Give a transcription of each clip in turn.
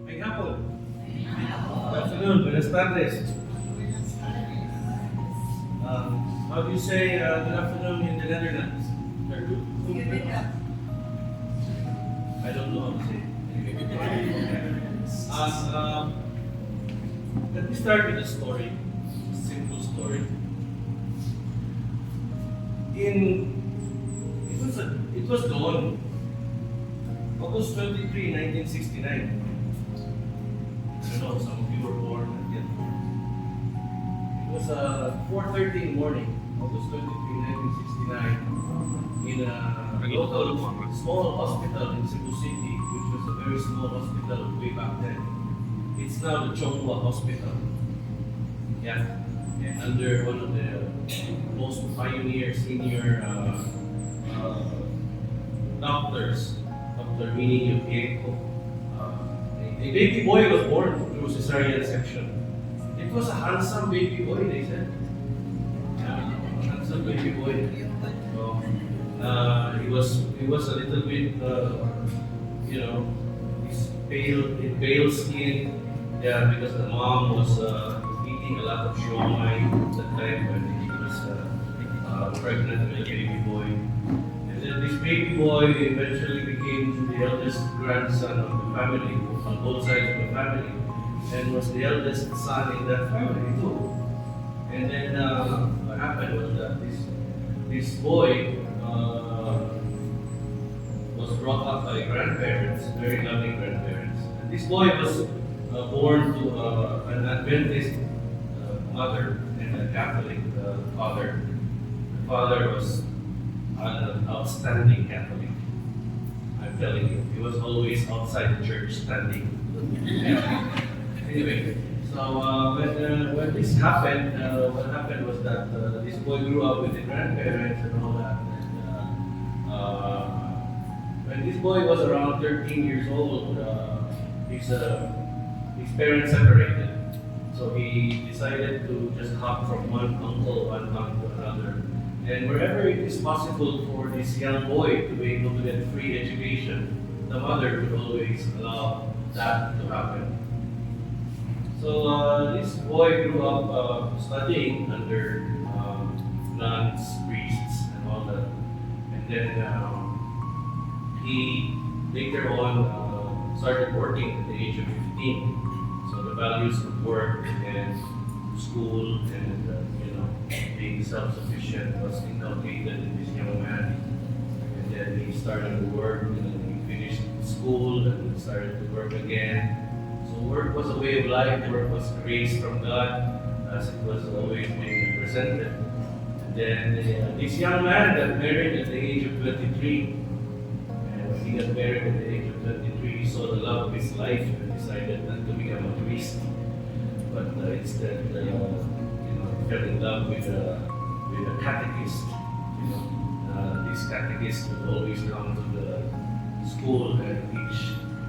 May hapon. Good afternoon. Buenas tardes. How do you say good afternoon in the Netherlands? I don't know how to say it. Let me start with a story. A simple story. It was dawn. August 23, 1969. I know some of you were born yet. It was 4:30 in the morning, August 23, 1969, in a local small hospital in Cebu City, which was a very small hospital way back then. It's now the Chongwa Hospital. Yeah. And under one of the most pioneer senior doctors, Dr. Minnie Yopienko. A baby boy was born through cesarean section. It was a handsome baby boy, they said. Yeah, handsome baby boy. So, he was a little bit, he's pale skin. Yeah, because the mom was eating a lot of siomai at the time when he was pregnant with a baby boy. And then this baby boy eventually became the eldest grandson of the family, on both sides of the family, and was the eldest son in that family too. And then what happened was that this boy was brought up by grandparents, very loving grandparents. And this boy was born to an Adventist mother and a Catholic father. The father was an outstanding Catholic. I'm telling you, he was always outside the church standing. Anyway, so when this happened, what happened was that this boy grew up with the grandparents and all that. And when this boy was around 13 years old, his parents separated. So he decided to just hop from one uncle, one aunt to another. And wherever it is possible for this young boy to be able to get free education, the mother would always allow that to happen. So this boy grew up studying under nuns, priests, and all that. And then he later on started working at the age of 15. So the values of work and school and being self-sufficient was inculcated in this young man. And then he started to work, and then he finished school and started to work again. So work was a way of life, work was grace from God, as it was always being represented. And then this young man got married at the age of 23. And when he got married at the age of 23, he saw the love of his life and decided not to become a priest, but instead, fell in love with a catechist. This catechist would always come to the school and teach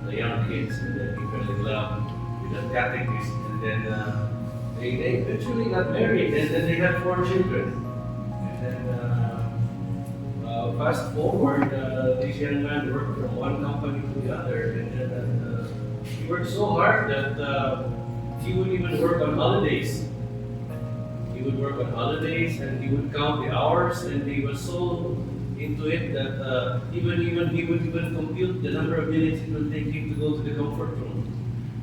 the young kids, and then he fell in love with a catechist, and then they eventually got married, and then they had 4 children. And then fast forward, this young man worked from one company to the other, and then he worked so hard that he would even work on holidays. He would work on holidays and he would count the hours, and he was so into it that even he would even compute the number of minutes it would take him to go to the comfort room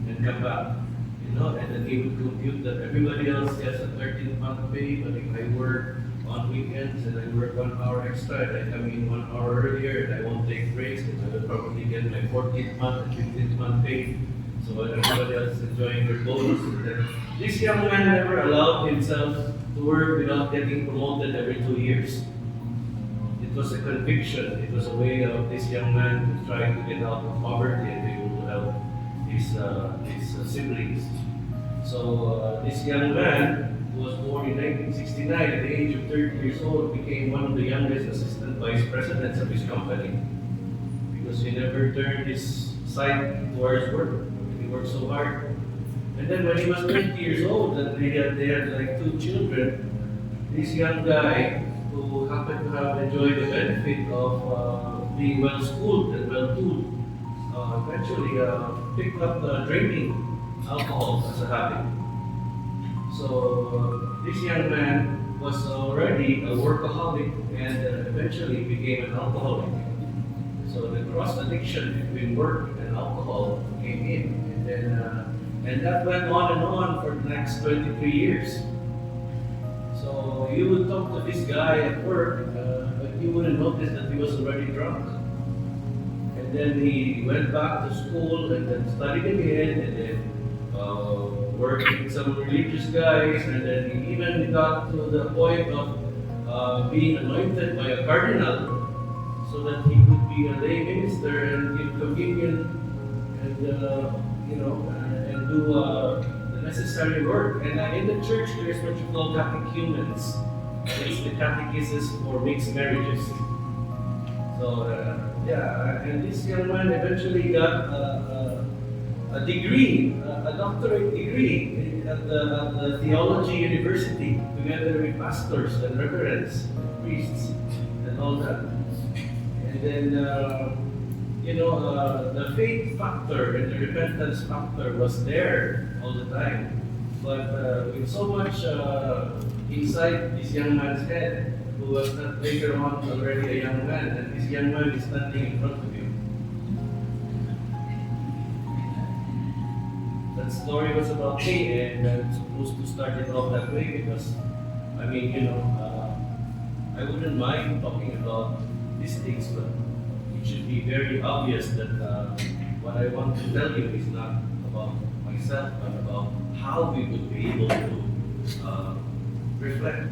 and come back. And then he would compute that everybody else gets a 13th month pay, but if I work on weekends and I work 1 hour extra and I come in 1 hour earlier and I won't take breaks, then I will probably get my 14th month and 15th month pay. So while everybody else is enjoying their bonus, this young man never allowed himself to work without getting promoted every 2 years. It was a conviction. It was a way of this young man trying to get out of poverty and be able to help his siblings. So this young man, who was born in 1969 at the age of 30 years old, became one of the youngest assistant vice presidents of his company because he never turned his sight towards work. He worked so hard. And then when he was 20 years old and they had like 2 children, this young guy who happened to have enjoyed the benefit of being well schooled and well tooled eventually picked up drinking alcohol as a habit. So this young man was already a workaholic and eventually became an alcoholic. So the cross addiction between work and alcohol came in, and that went on for the next 23 years. So you would talk to this guy at work, but you wouldn't notice that he was already drunk. And then he went back to school and then studied again, and then worked with some religious guys, and then he even got to the point of being anointed by a cardinal so that he could be a lay minister and give communion and and do the necessary work. And in the church, there's what you call catechumens. It's the catechesis for mixed marriages. So and this young man eventually got a degree, a doctorate degree at the theology university, together with pastors and reverends, and priests, and all that. And then, the faith factor and the repentance factor was there all the time. But with so much inside this young man's head, who was not later on already a young man, and this young man is standing in front of you. That story was about me, and I'm supposed to start it off that way because, I wouldn't mind talking about these things, but it should be very obvious that what I want to tell you is not about myself, but about how we would be able to reflect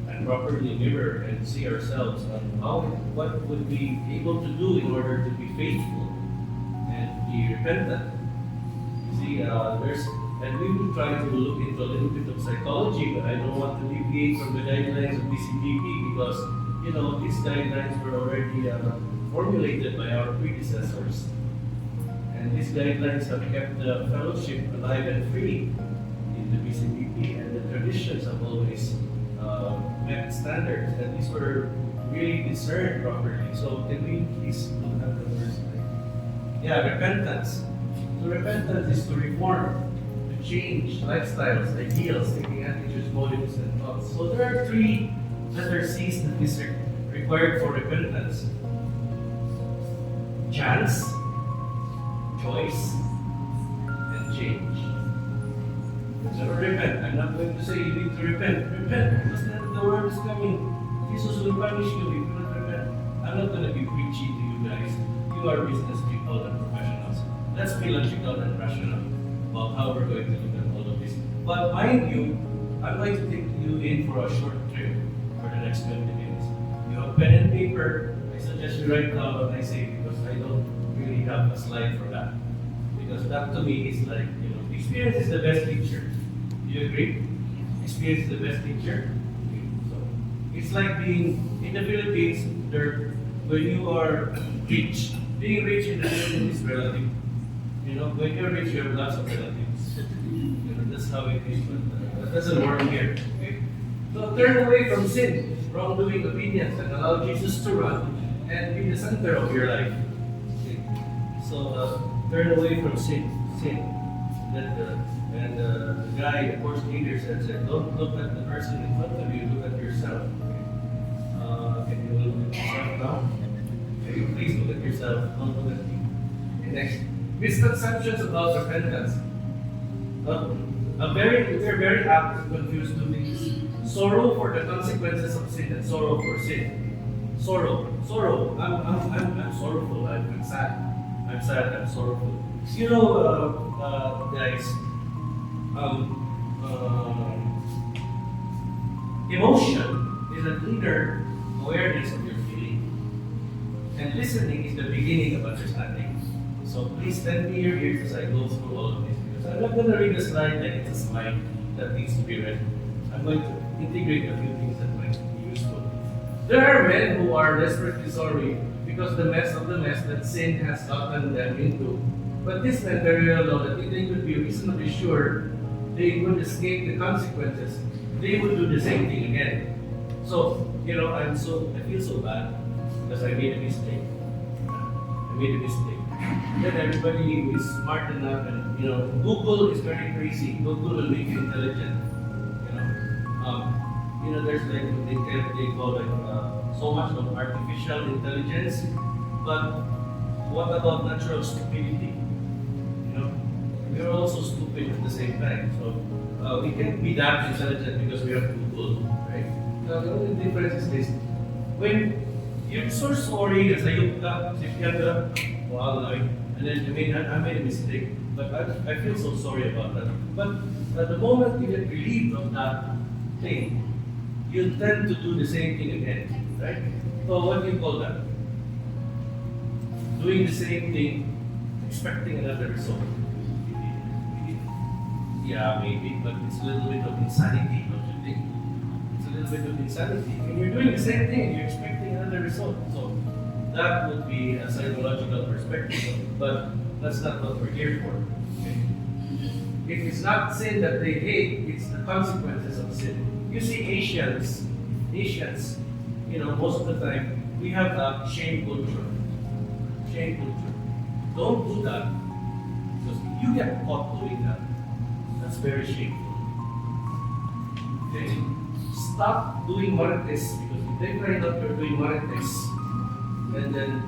and properly mirror and see ourselves on what would we be able to do in order to be faithful and be repentant. See, and we will try to look into a little bit of psychology, but I don't want to deviate from the guidelines of BCBP because, these guidelines were already formulated by our predecessors. And these guidelines have kept the fellowship alive and free in the BCBP, and the traditions have always met standards, and these were really discerned properly. So can we please look at the verse? Repentance. So repentance is to reform, to change lifestyles, ideals, thinking attitudes, motives, and thoughts. So there are three letter C's that is required for repentance: chance, choice, and change. So repent. I'm not going to say you need to repent. Repent, because then the word is coming. Jesus will punish you if you don't repent. I'm not going to be preachy to you guys. You are business people and professionals. Let's be logical and rational about how we're going to look at all of this. But mind you, I'm going to take you in for a short trip for the next 20 minutes. You have pen and paper. I suggest you write down what I say because I don't really have a slide for that. Because that to me is like, experience is the best teacher. Do you agree? Experience is the best teacher. So it's like being in the Philippines. When you are rich, being rich in the Philippines is relative. When you're rich, you have lots of relatives. That's how it is, but that doesn't work here. Okay? So turn away from sin, wrongdoing, opinions, and allow Jesus to run and be the center of your life. Okay? So turn away from sin. And the guy, the course leader, said, don't look at the person in front of you, look at yourself. Okay? Can you look at yourself now? Can you please look at yourself, don't look at me. Okay, next. Misconceptions about repentance. We're very apt to confuse two things: sorrow for the consequences of sin and sorrow for sin. Sorrow. I'm sorrowful. I'm sad. I'm sad. I'm sorrowful. Guys. Emotion is an inner awareness of your feeling, and listening is the beginning of understanding. So please lend me your ears as I go through all of this, because I'm not going to read a slide like it's a slide that needs to be read. I'm going to integrate a few things that might be useful. There are men who are desperately sorry because the mess that sin has gotten them into. But these men very well know that if they could be reasonably sure they would escape the consequences, they would do the same thing again. So, I feel so bad because I made a mistake. Then everybody who is smart enough, and Google is very crazy. Google will make you intelligent. You know, there's like they call it so much of artificial intelligence, but what about natural stupidity? We're also stupid at the same time. So we can't be that intelligent because we have Google, right? The only difference is this: when you're so sorry, sayop ka, sipyan ka, wow, and then I made a mistake, but I feel so sorry about that. But at the moment you get relieved of that thing, you tend to do the same thing again, right? So what do you call that? Doing the same thing, expecting another result. Yeah, maybe, but it's a little bit of insanity, don't you think? It's a little bit of insanity. When you're doing the same thing, you're expecting another result. So that would be a psychological perspective, but that's not what we're here for. Okay? It is not sin that they hate, it's the consequences of sin. You see, Asians, most of the time, we have a shame culture. Shame culture. Don't do that, because if you get caught doing that, that's very shameful. Okay? Stop doing marites, because if they find out you're doing marites, and then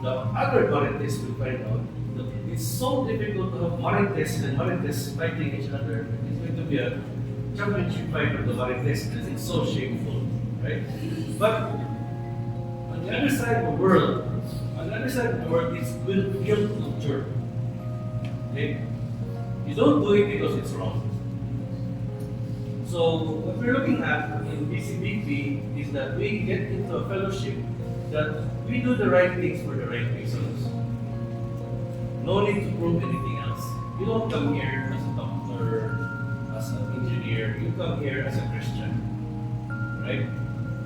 the other marites will find out that it's so difficult to have marites and marites fighting each other. It's going to be a championship fight of the marites, and it's so shameful, right? But on the other side of the world, it's guilt culture. Okay? You don't do it because it's wrong. So what we're looking at in BCBP is that we get into a fellowship that we do the right things for the right reasons. No need to prove anything else. You don't come here as a doctor, as an engineer. You come here as a Christian, right?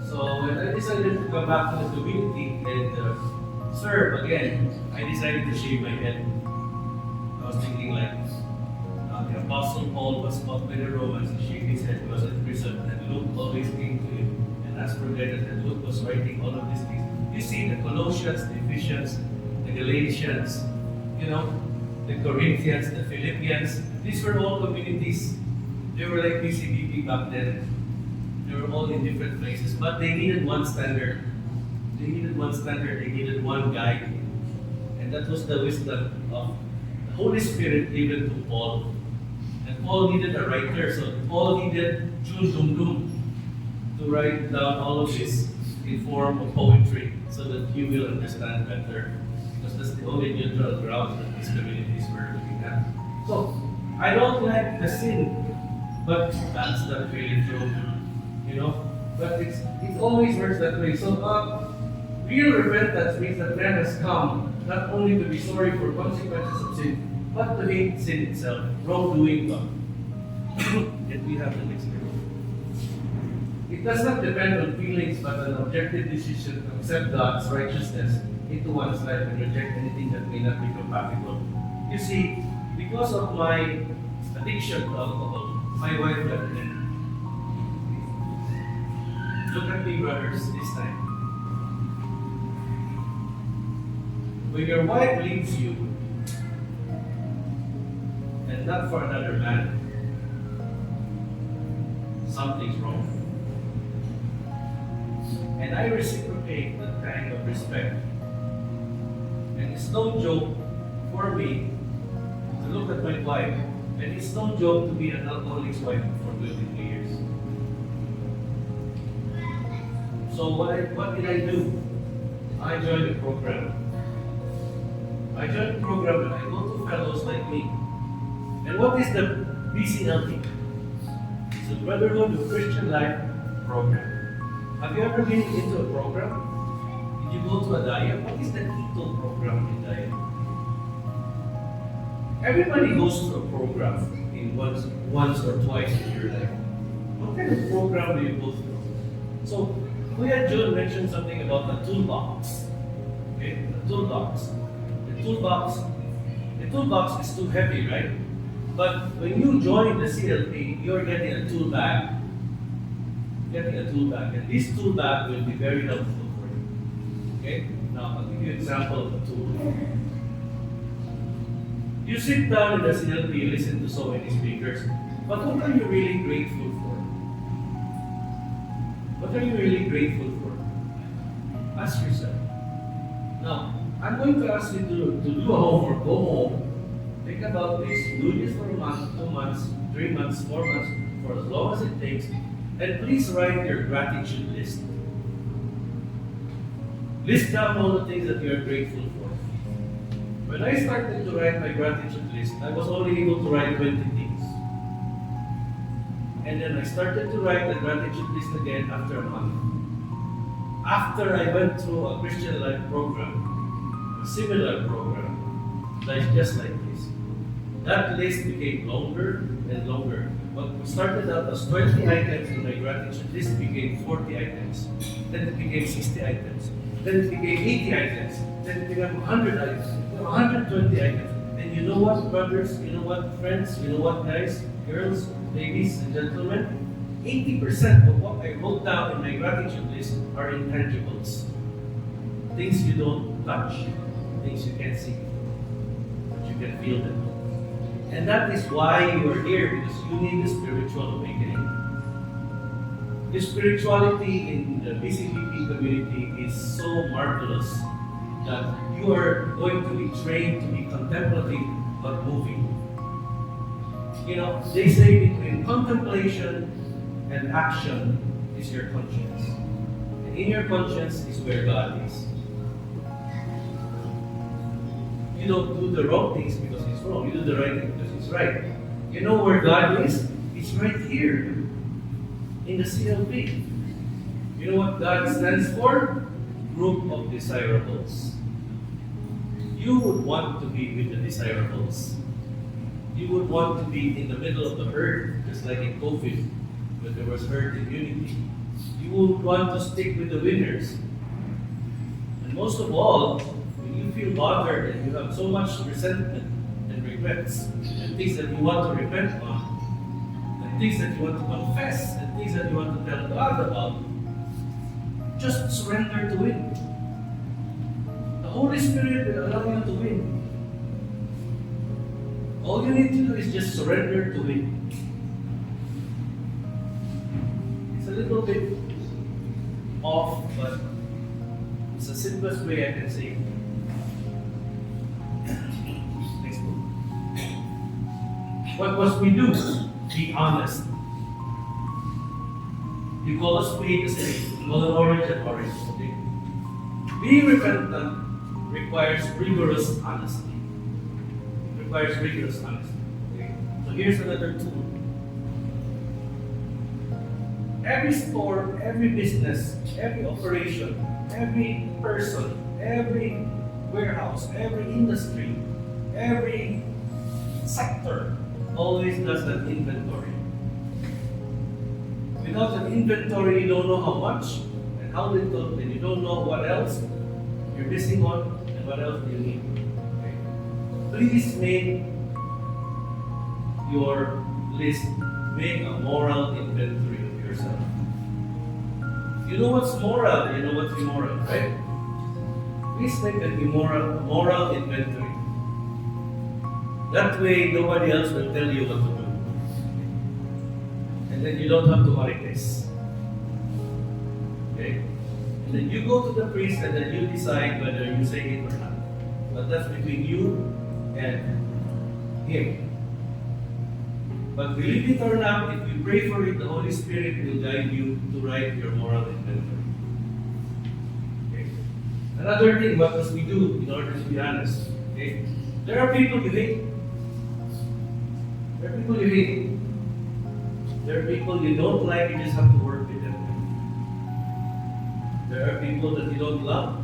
So when I decided to come back to the community and serve again, I decided to shave my head. I was thinking like, the Apostle Paul was caught by the Romans, he shaved his head, he was in prison, and Luke always came to him and asked for guidance, and Luke was writing all of these things. You see, the Colossians, the Ephesians, the Galatians, the Corinthians, the Philippians, these were all communities. They were like BCBP back then. They were all in different places, but they needed one standard. They needed one guide. And that was the wisdom of the Holy Spirit given to Paul. And Paul needed a writer, so Paul needed Jun Dum Dum to write down all of this in form of poetry so that you will understand better. Because that's the only neutral ground that these communities were looking at. So, I don't like the sin, but that's not really true. But it always works that way. So, real repentance means that man has come not only to be sorry for consequences of sin, but to hate sin itself, wrongdoing God. Yet we have the next one. It does not depend on feelings, but an objective decision to accept God's righteousness into one's life and reject anything that may not be compatible. You see, because of my addiction to alcohol, my wife left me. Look at me, brothers, this time. When your wife leaves you, and not for another man, something's wrong. And I reciprocate that kind of respect. And it's no joke for me to look at my wife, and it's no joke to be an alcoholic's wife for 23 years. So what did I do? I joined the program. I joined the program and I go to fellows like me. And what is the BCLT? It's the Brotherhood of Christian Life program. Have you ever been into a program? Did you go to a diet? What is the keto program in diet? Everybody goes to a program in once or twice in your life. What kind of program do you go through? So, Kuya Jun mentioned something about the toolbox. Okay, the toolbox. The toolbox is too heavy, right? But when you join the CLP, you're getting a tool bag. And this tool bag will be very helpful for you. Okay? Now, I'll give you an example of a tool. You sit down in the CLP, you listen to so many speakers, but what are you really grateful for? What are you really grateful for? Ask yourself. Now, I'm going to ask you to do a homework. Go home. Think about this. Do this for a month, 2 months, 3 months, 4 months, for as long as it takes. And please write your gratitude list. List down all the things that you are grateful for. When I started to write my gratitude list, I was only able to write 20 things. And then I started to write the gratitude list again after a month. After I went through a Christian Life program, a similar program, like just like this, that list became longer and longer. What started out as 20 items in my gratitude list became 40 items. Then it became 60 items. Then it became 80 items. Then it became 100 items. 120 items. And you know what, brothers? You know what, friends? You know what, guys, girls, ladies, and gentlemen? 80% of what I wrote down in my gratitude list are intangibles. Things you don't touch, things you can't see, but you can feel them. And that is why you are here, because you need a spiritual awakening. The spirituality in the BCBP community is so marvelous that you are going to be trained to be contemplative but moving. You know, they say between contemplation and action is your conscience. And in your conscience is where God is. You don't do the wrong things because it's wrong. You do the right thing because it's right. You know where God is? It's right here in the CLP. You know what God stands for? Group of desirables. You would want to be with the desirables. You would want to be in the middle of the herd, just like in COVID, when there was herd immunity. You would want to stick with the winners. And most of all, when you feel bothered and you have so much resentment and regrets, and things that you want to repent on, and things that you want to confess, and things that you want to tell God about, just surrender to Him. The Holy Spirit will allow you to win. All you need to do is just surrender to Him. It's a little bit off, but it's the simplest way I can say it. Next one. What must we do? Be honest. You call a spade a spade. You call an orange an orange. Okay? Being repentant requires rigorous honesty. It requires rigorous honesty. Okay? So here's another tool. Every store, every business, every operation, every person, every warehouse, every industry, every sector always does an inventory. Without an inventory, you don't know how much and how little, and you don't know what else you're missing on and what else you need. Okay? Please make your list, make a moral inventory of yourself. You know what's moral, you know what's immoral, right? Please make an moral inventory. That way, nobody else will tell you what to do. And then you don't have to worry this. Okay? And then you go to the priest and then you decide whether you say it or not. But that's between you and him. But believe it or not, if you pray for it, the Holy Spirit will guide you to write your moral inventory. Okay? Another thing, what must we do in order to be honest? Okay? There are people you hate. There are people you hate. There are people you don't like, you just have to work with them. There are people that you don't love.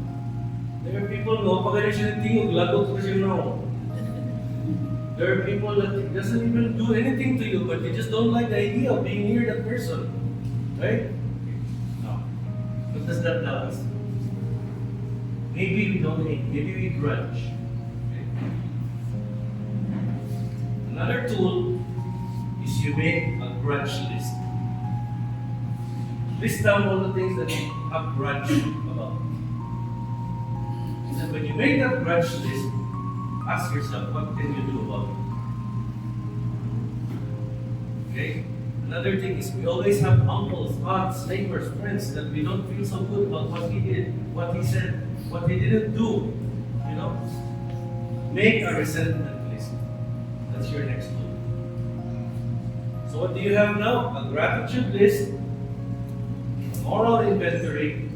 There are people who pag siya ng tingog, lagot ko siya no. There are people that doesn't even do anything to you, but you just don't like the idea of being near that person. Right? No. What does that tell us? Maybe we don't hate, maybe we grudge. Okay? Another tool is you make a grudge list. List down all the things that you have grudge about. And when you make that grudge list, Ask yourself, what can you do about it? Okay? Another thing is we always have uncles, aunts, neighbors, friends that we don't feel so good about what he did, what he said, what he didn't do. You know? Make a resentment list. That's your next goal. So what do you have now? A gratitude list, a moral inventory,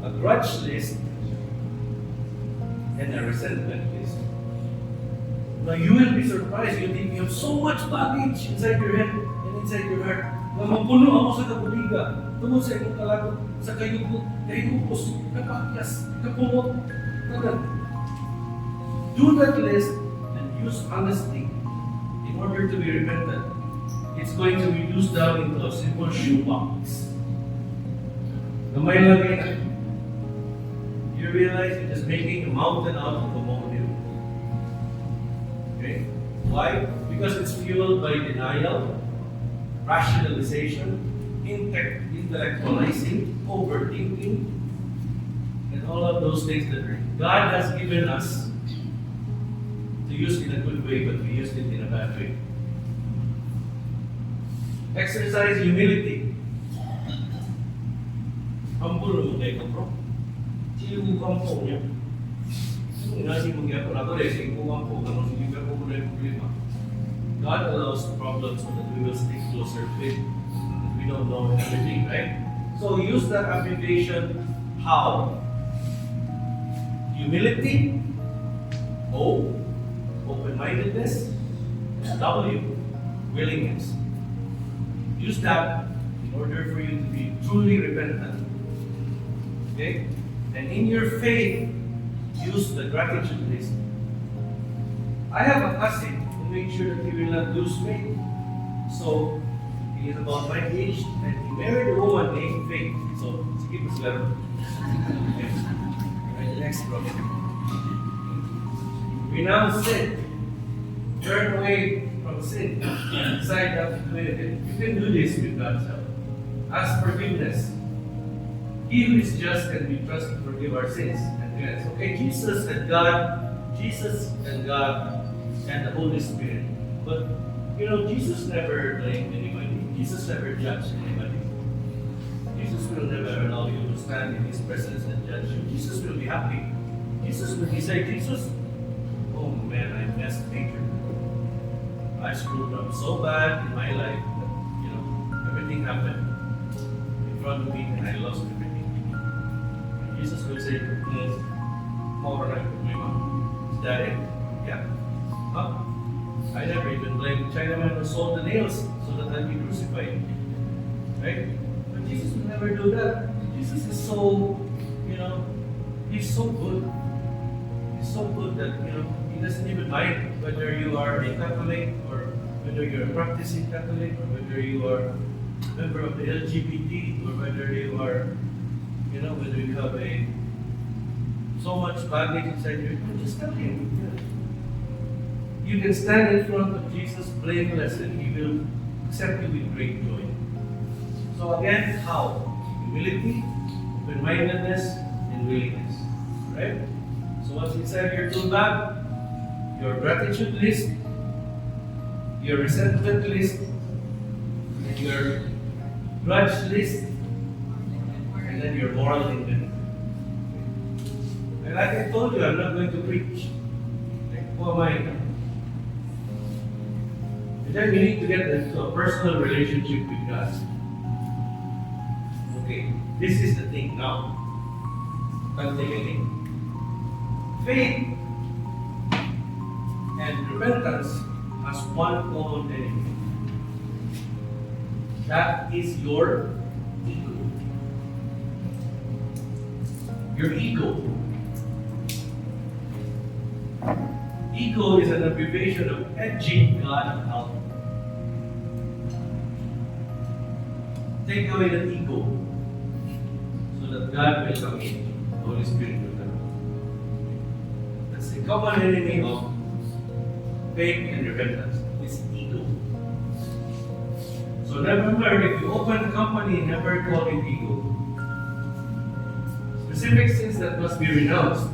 a grudge list, and a resentment list. Now you will be surprised. You think you have so much baggage inside your head and inside your heart. Na mapuno ako sa kabuliga, tungkol sa inyong kalagot, sa kayupos, kapakyas, kapumot, tagal. Do that list and use honesty in order to be repentant. It's going to be reduced down into a simple shoebox. Na may lagay na. You realize you're just making a mountain out of a molehill. Okay? Why? Because it's fueled by denial, rationalization, intellectualizing, overthinking, and all of those things that God has given us to use in a good way, but we used it in a bad way. Exercise humility. Humble mo kayo, bro. Sino kung po niya? Sino nga si mga ako rin, sino kung po, kung hindi ka po na yung problema. God allows problems so that we will stick closer to Him. We don't know everything, right? So use that application. How? Humility. O. Open-mindedness. And W. Willingness. Use that in order for you to be truly repentant. Okay? And in your faith, use the gratitude list. I have a cousin who made sure that he will not lose faith. So, he is about my age and he married a woman named Faith. So, sige po sila. Okay. Right, next problem. Renounce sin. Turn away from sin. Decide not to do it. You can do this with God's help. Ask forgiveness. He who is just can be trusted to forgive our sins and cleanse. Okay, Jesus and God and the Holy Spirit. But you know, Jesus never blamed anybody. Jesus never judged anybody. Jesus will never allow you to stand in His presence and judge you. Jesus will be happy. Jesus will be saying, Jesus, oh man, I messed major. I screwed up so bad in my life that, you know, everything happened in front of me and I lost everything. And Jesus will say, more like problema. Is that it? Yeah. Huh? I never even blamed the Chinaman who sold the nails so that I'd be crucified. Right? But Jesus will never do that. Jesus is so, you know, He's so good. He's so good that, you know, He doesn't even mind whether you are a Catholic or whether you're a practicing Catholic or whether you are a member of the LGBT or whether you are, you know, whether you have so much baggage inside you. Just tell Him. You can stand in front of Jesus blameless and He will accept you with great joy. So again, how? Humility, open-mindedness, and willingness. Right? So what's inside your tool bag? Your gratitude list, your resentment list, and your grudge list, and then your moral inventory. And like I told you, I'm not going to preach. Like, who am I? And then you need to get into a personal relationship with God. Okay, this is the thing now. Can't take anything. Faith and repentance has one common enemy. That is your ego. Your ego. Ego is an abbreviation of edging God out. Take away that ego so that God will come in. The Holy Spirit will come in. That's the common enemy of faith and repentance. It's ego. So remember, if you open a company, never call it ego. Specific sins that must be renounced.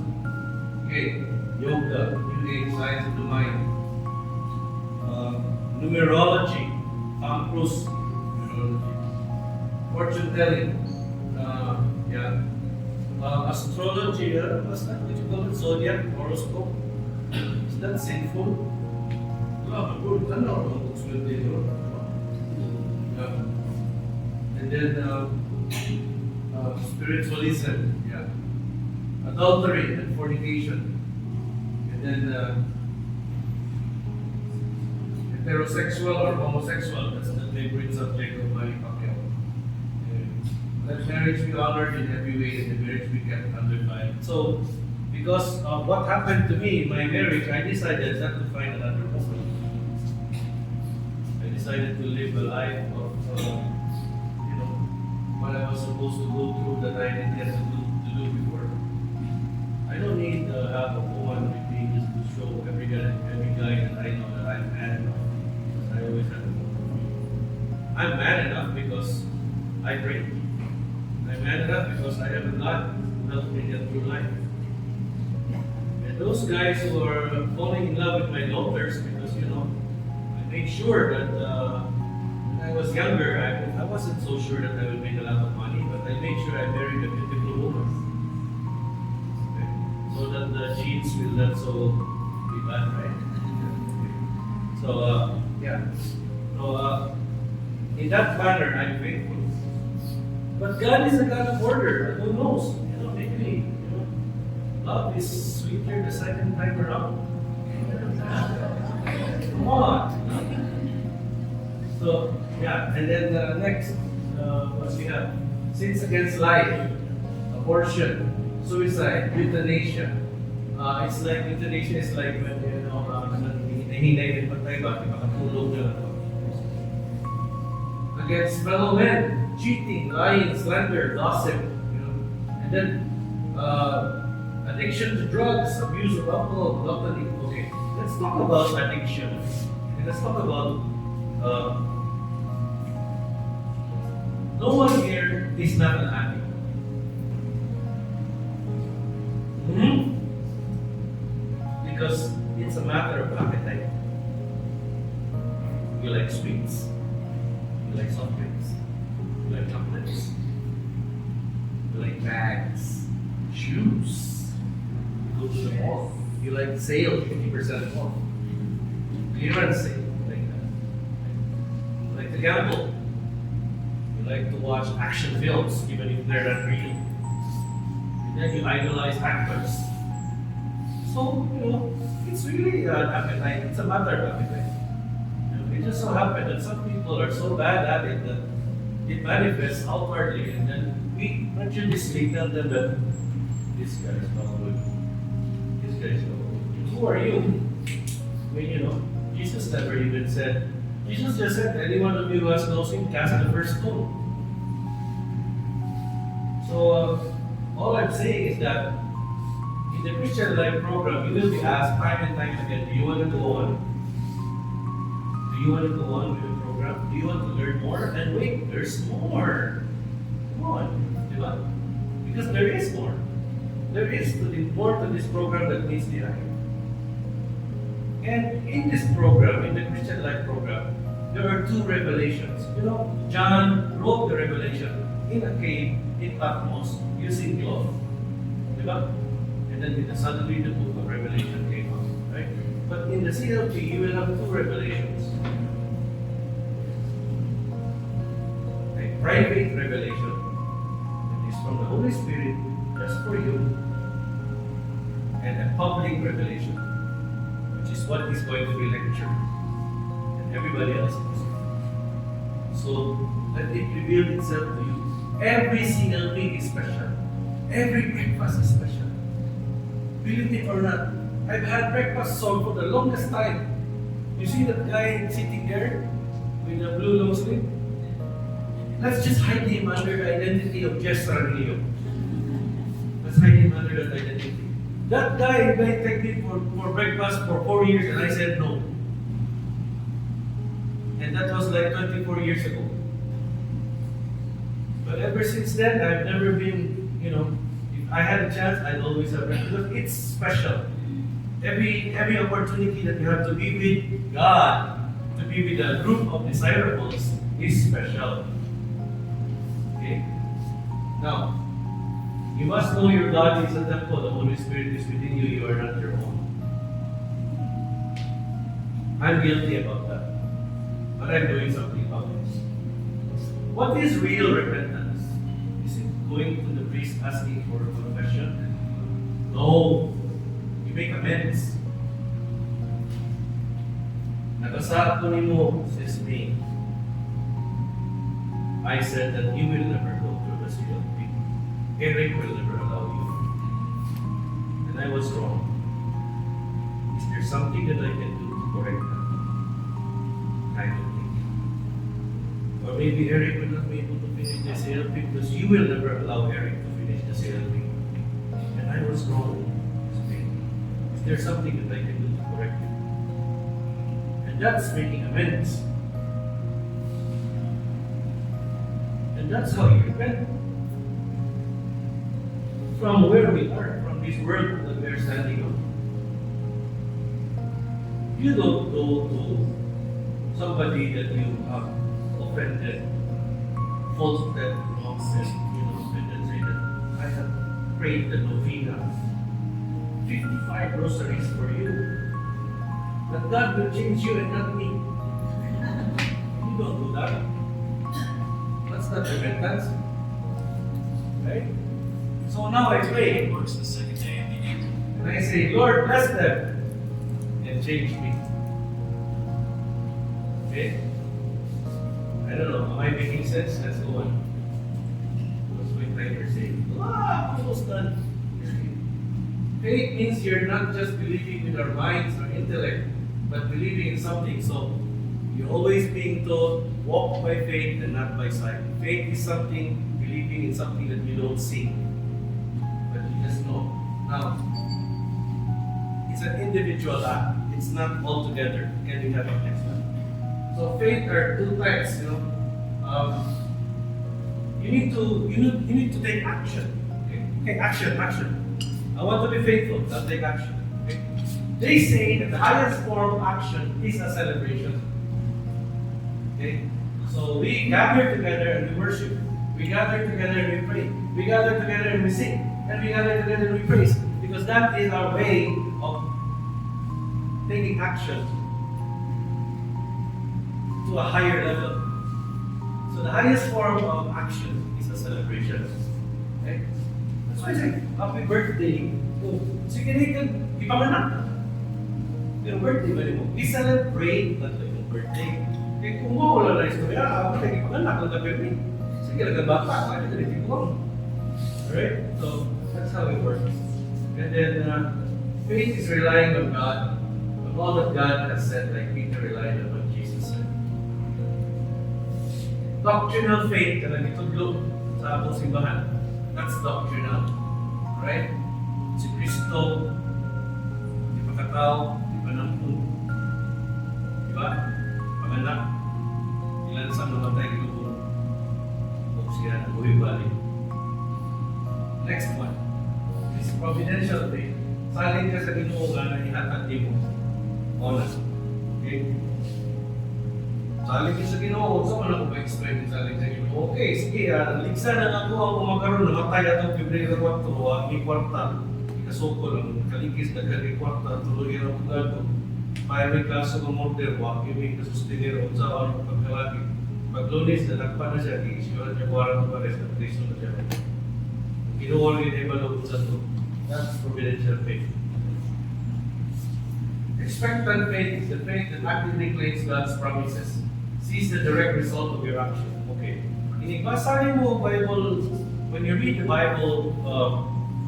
Okay, yoga, New Age, science of the mind, numerology, Tom Cruise, numerology, fortune telling, yeah, astrology, what's that? What you call it? Zodiac, horoscope. Is that sinful? Good, and then spiritualism, yeah, adultery and fornication, and then heterosexual or homosexual. That's the favorite subject of Manny Pacquiao. Let marriage be honored in every way, and the marriage be kept undefiled. So, because of what happened to me in my marriage, I decided not to find another woman. I decided to live a life of, what I was supposed to go through that I didn't get to do before. I don't need to have a woman with me just to show every guy that I know that I'm man enough. Because I always have a woman. I'm man enough because I pray. I'm man enough because I have a God who helps me get through life. And those guys who are falling in love with my daughters, because I made sure that when I was younger, I wasn't so sure that I would make a lot of money, but I made sure I married a beautiful woman. Okay. So that the genes will not so be bad, right? So, yeah. So, in that manner, I'm faithful. But God is a God of order. Who knows? Maybe, love is sweeter the second time around. Come on. So, yeah, and then next, what we have? Sins against life, abortion, suicide, euthanasia. It's like euthanasia is like when hinahinay ng patay ba, makatulog na lang. Against fellow men, cheating, lying, slander, gossip, and then addiction to drugs, abuse of alcohol, gluttony. Okay, let's talk about addiction. And let's talk about no one here is not an addict. Because it's a matter of appetite. You like sweets, you like soft drinks, you like chocolates, you like bags, shoes, you go to the mall, you like sale, 50% off, clearance sale, you like that. You like to gamble, you like to watch action films, even if they're not real. And then you idolize actors. So, it's really an appetite, it's a matter of appetite. It just so happens that some people are so bad at it that it manifests outwardly, and then we prejudice tell them that this guy is not good. This guy is not good. Who are you? I mean, Jesus never even said, Jesus just said, any one of you who has no sin, cast the first stone. So, all I'm saying is that in the Christian Life program, you will be asked time and time again, do you want to go on? Do you want to go on with the program? Do you want to learn more? And wait, there's more. Come on, diba? Because there is more. There is more to this program that meets the eye. And in this program, in the Christian Life program, there are two revelations. John wrote the revelation in a cave in Patmos using cloth. Diba? And then suddenly the book of Revelation came out. Right? But in the CLP, you will have two revelations. A private revelation that is from the Holy Spirit just for you, and a public revelation, which is what is going to be lectured, and everybody else knows. So let it reveal itself to you. Every CLP is special. Every breakfast is special. Believe it or not, I've had breakfast song for the longest time. You see that guy sitting there with a blue long sleeve? Let's just hide him under the identity of Jess Sarnillo. Let's hide him under that identity. That guy invited me for breakfast for 4 years and I said no. And that was like 24 years ago. But ever since then, I've never been, if I had a chance, I'd always have breakfast. Because it's special. every opportunity that you have to be with God, to be with a group of desirables, is special. Okay? Now, you must know your God is a temple. The Holy Spirit is within you. You are not your own. I'm guilty about that. But I'm doing something about this. What is real repentance? Is it going to the priest asking for confession? No. You make amends. Nagasa ko nimo, says me. I said that you will never go through the sea of people. Eric will never allow you. And I was wrong. Is there something that I can do to correct that? I don't think. Or maybe Eric will not be able to finish the CLP because you will never allow Eric to finish the CLP. And I was wrong. Is there something that I can do to correct it? And that's making amends. And that's how you repent. From where we are, from this world that we are standing on. You don't go to somebody that you have offended, faulted, and say that I have prayed the novena, 55 rosaries for you. That God will change you and not me. You don't do that. That's not repentance. Right? So now I pray. Works the second day of the year. And I say, Lord, bless them and change me. Okay? I don't know, am I making sense? Let's go on. What's my timer saying? Almost done. Faith means you're not just believing with our minds or intellect, but believing in something. So you're always being told, walk by faith and not by sight. Faith is something, believing in something that you don't see, but you just know. Now, it's an individual act. It's not all together. Can we have a next one? So faith are two types. You need to take action. Okay, action. I want to be faithful. I'll take action. Okay? They say that the highest form of action is a celebration. Okay, so we gather together and we worship. We gather together and we pray. We gather together and we sing. And we gather together and we praise. Because that is our way of taking action to a higher level. So the highest form of action is a celebration. Okay? That's why I say, happy birthday. Oh, sige na ipanganak. Yung birthday ba mo? We celebrate that yung birthday. Kaya kung mo wala na istorya, ako na ipanganak ng birthday. Sige, nagabata, kaya na rin ko. Alright? So, that's how it works. And then, faith is relying on God, on all that God has said, like Peter relied on what Jesus said. Doctrinal faith, na nagitudlo sa abong simbahan. That's doctrinal. Right? Si Kristo, di pakatao, di panampun. Di ba? Panganak. Ilan sa namatay ginubuan. O siya na buhay balik. Next one is providential faith. Saling ka sa Ginoo nga na ihatag mo. Ona. Okay? Saling ka sa Ginoo, saan man ako pa-explain saling sa Ginoo? Okay, sige, ligsa na ako ang kumakaroon, namatay atong Pebrero 4, ang ikwarta. Ikasuko lang, kaligis na kwarta, tuloy ang pagado. May kaso ng murder, wag yung kasustinero, sa ang pagkalagi. Pag Lunes, nalagpa na siya, i-issue na siya, warang pares, na preso na siya. Kinuha rin ay malawag sa ito. That's providential faith. Expectant faith is the faith that actively claims God's promises. Sees the direct result of your action. Okay. Inibasahin mo Bible, when you read the Bible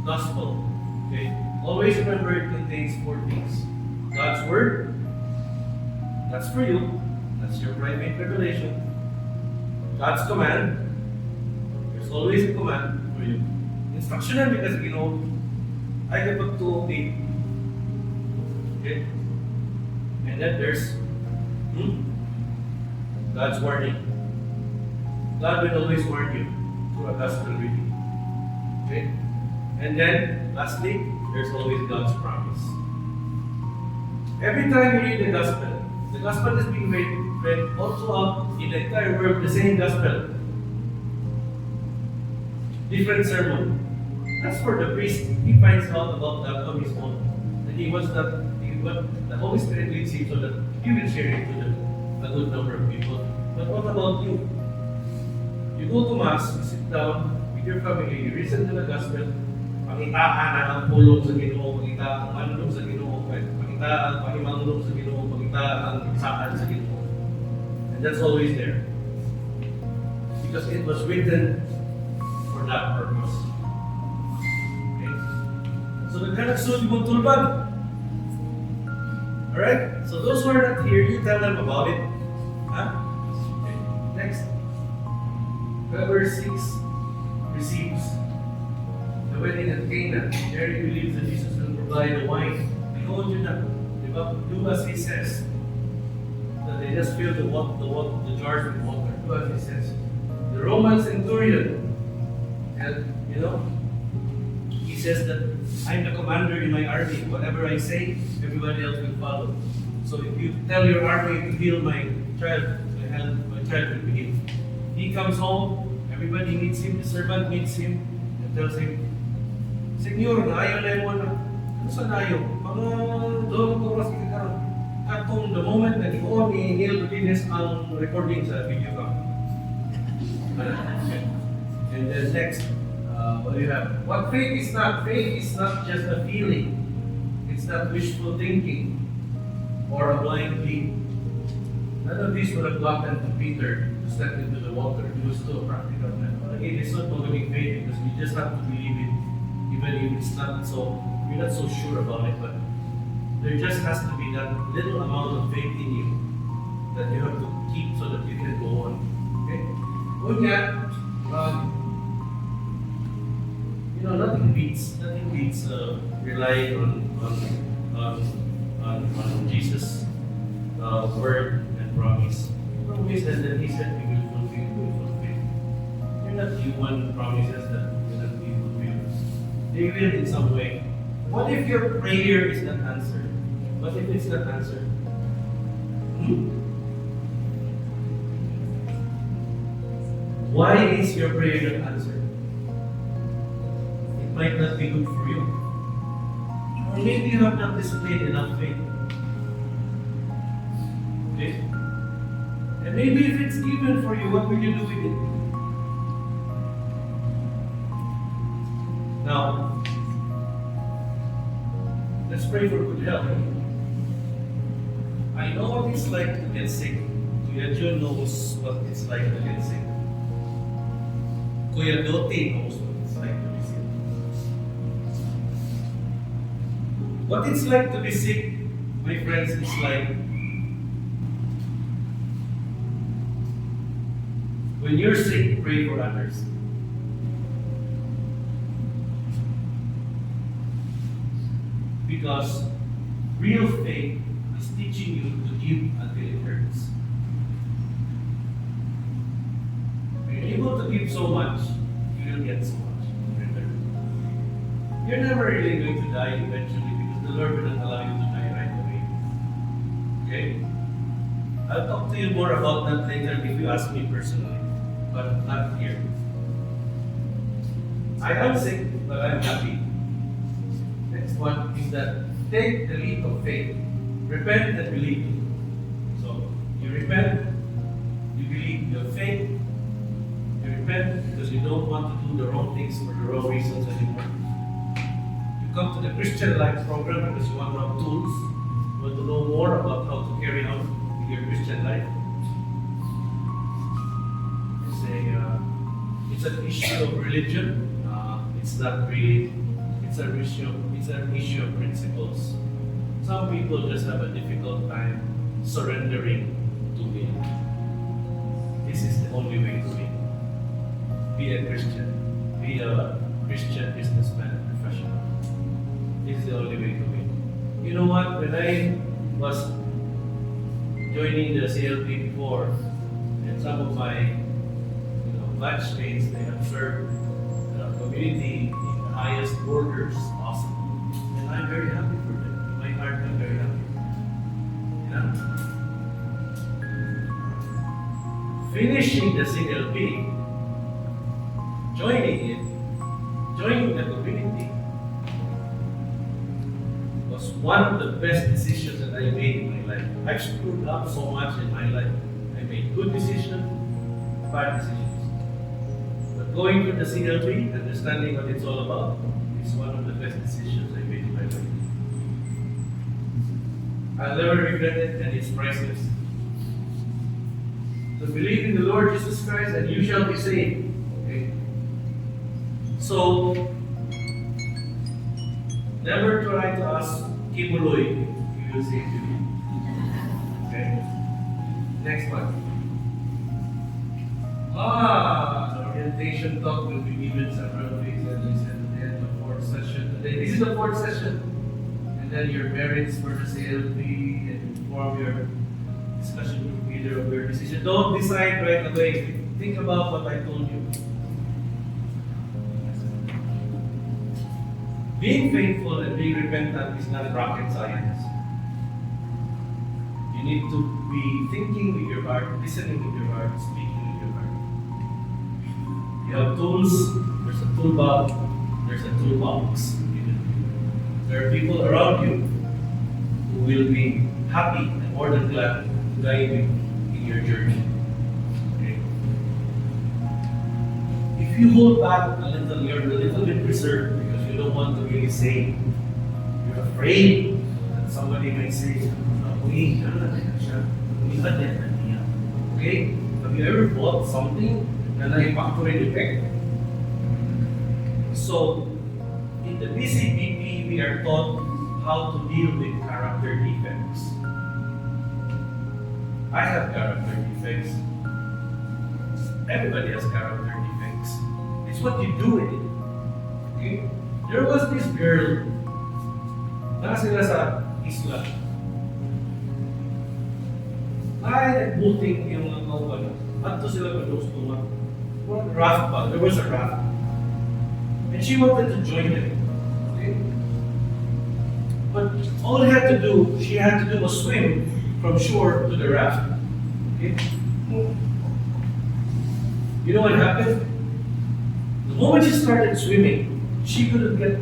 Gospel, okay, always remember it contains 4 things. God's Word, that's for you. That's your private revelation. God's command, there's always a command for you. Instructional because ay kapag tuuti. Okay? And then there's God's warning. God will always warn you through a gospel reading. Okay? And then, lastly, there's always God's promise. Every time you read the gospel is being read all throughout in the entire world, the same gospel. Different sermon. As for the priest, he finds out about that on his own. And the Holy Spirit leads him so that he will share it to a good number of people. But what about you? You go to Mass, you sit down with your family, you listen to the gospel, pangitaan na ang pulong sa Ginoo, pangitaan ang manulong sa Ginoo, pangitaan ang pahimangulong sa Ginoo, pangitaan ang saan sa Ginoo. And that's always there. Because it was written for that purpose. Okay? So nagkanagsunod yung tulban. Alright? So those who are not here, you tell them about it. Huh? Okay. Next. Whoever seeks receives. The wedding at Cana. Mary believes that Jesus will provide the wine. Behold you na. Diba? Do as he says. That they just fill the jars with water. Do as he says. The Roman centurion, and he says that I'm the commander in my army. Whatever I say, everybody else will follow. So if you tell your army to heal my child, my child will be healed. He comes home, everybody meets him, the servant meets him, and tells him, Senyor, naayo na yung ano. Ano sa naayo? Mga 2 oras kikaroon. At kung the moment na ikaw ni Neil Rodriguez ang recording sa video cam. And then next, what do you have? What faith is not? Faith is not just a feeling. It's not wishful thinking or a blind leap. None of these would have gotten to Peter to step into the water. He was still a practical man. Again, it's not believing faith because you just have to believe it, even if it's not so, you're not so sure about it. But there just has to be that little amount of faith in you that you have to keep so that you can go on. Okay? Good nga. Nothing beats relying on Jesus' word and promise. Promises that he said he will fulfill. They're not human promises that will not be fulfilled. They will in some way. What if your prayer is not answered? What if it's not answered? Why is your prayer not answered? It might not be good for you. Or maybe you have not displayed enough faith. Okay? And maybe if it's given for you, what will you do with it? Now, let's pray for good health. I know what it's like to get sick. Kuya John knows what it's like to get sick. Kuya Dote knows what it's like to be sick. What it's like to be sick, my friends, is like when you're sick, pray for others. Because real faith is teaching you to give until it hurts. When you're able to give so much, you will get so much in return. You're never really going to die eventually because the Lord will not allow you to die right away. Okay? I'll talk to you more about that later if you ask me personally, but not here. I am sick, but I'm happy. Next one is that take the leap of faith. Repent and believe. So you repent, you believe, you have faith, you repent because you don't want to do the wrong things for the wrong reasons anymore. You come to the Christian Life program because you want to have tools, you want to know more about how to carry out your Christian life. It's an issue of religion. It's not really. It's an issue of principles. Some people just have a difficult time surrendering to Him. This is the only way to win. Be a Christian. Be a Christian businessman and professional. This is the only way to win. You know what? When I was joining the CLP before, and some of my batchmates, they have served the community in the highest orders possible. And I'm very happy for them. In my heart, I'm very happy. Huh? Finishing the CLP, joining the community was one of the best decisions that I made in my life. I've screwed up so much in my life. I made good decisions, bad decisions. But going to the CLP, understanding what it's all about, is one of the best decisions I made in my life. I'll never regret it, and it's priceless. So believe in the Lord Jesus Christ and you shall be saved. Okay? So, never try to ask Kimuloy if he will save you. Okay? Next one. The orientation talk will be given several weeks, and we said at the end of the fourth session. This is the fourth session. And then your merits for the CLP and form your discussion group leader of your decision. Don't decide right away. Think about what I told you. Being faithful and being repentant is not rocket science. You need to be thinking with your heart, listening with your heart, speaking with your heart. You have tools, there's a toolbox, there's a toolbox. There are people around you who will be happy and more than glad to guide you in your journey. Okay? If you hold back a little, you're a little bit reserved because you don't want to really say, you're afraid that somebody might say, okay? Have you ever bought something na na-factory defect? So, in the BCBP, we are taught how to deal with character defects. I have character defects. Everybody has character defects. It's what you do with it. Okay? There was this girl, na sila sa isla. Ay, nagbuting yung mga kauban. Ato sila pa those two. Raft ba? There was a raft. And she wanted to join them. Okay? But all she had to do was swim from shore to the raft. Okay? You know what happened? The moment she started swimming, she couldn't get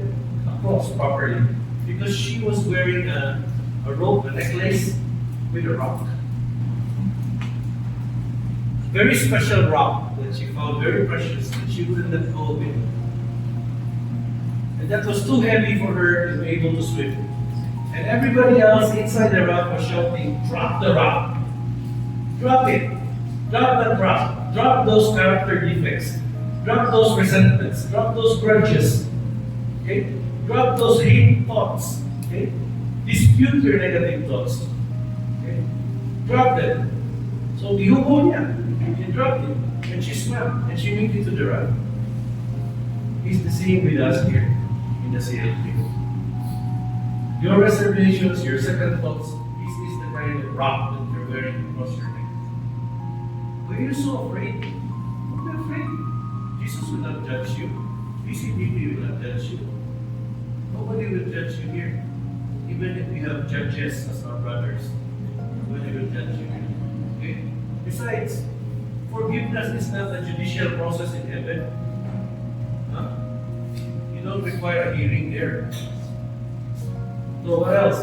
across properly because she was wearing a rope, a necklace with a rock. Very special rock that she found very precious and she wouldn't let go of it. And that was too heavy for her to be able to swim. And everybody else inside the rock was shouting, drop the rock. Drop it. Drop that rock. Drop those character defects. Drop those resentments. Drop those grudges. Okay? Drop those hate thoughts. Okay? Dispute your negative thoughts. Okay? Drop them. So gihubo niya. She dropped it. And she swam. And she made it to the rock. It's the same with us here in the CLP. Your reservations, your second thoughts, this is the kind of rock that you're wearing across your neck. But you're so afraid. Don't be afraid. Jesus will not judge you. BCBP will not judge you. Nobody will judge you here. Even if we have judges as our brothers, nobody will judge you here. Okay? Besides, forgiveness is not a judicial process in heaven. Huh? You don't require a hearing there. So what else?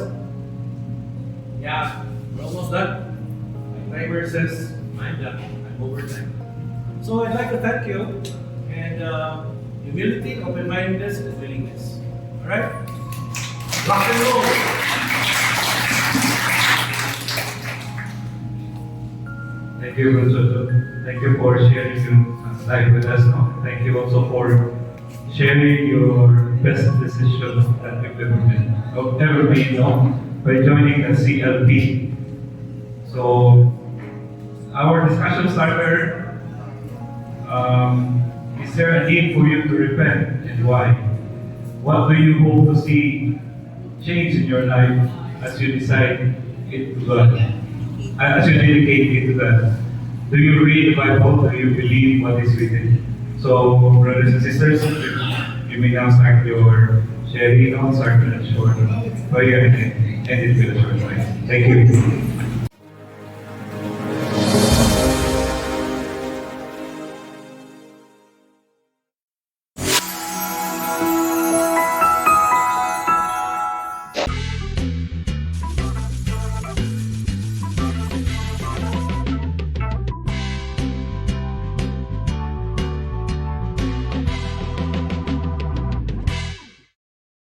Yeah, we're almost done. My timer says I'm done. I'm over time. So I'd like to thank you and humility, open-mindedness, and willingness. All right? Rock and roll. Thank you, Brother. Thank you for sharing your life with us. Thank you also for sharing your best decision that you've ever made by joining the CLP. So, our discussion starter, is there a need for you to repent and why? What do you hope to see change in your life as you decide it to God? As you dedicate it to God? Do you read the Bible? Do you believe what is written? So, brothers and sisters, you may now start your sharing, start with a short prayer and end it with a short prayer. Thank you.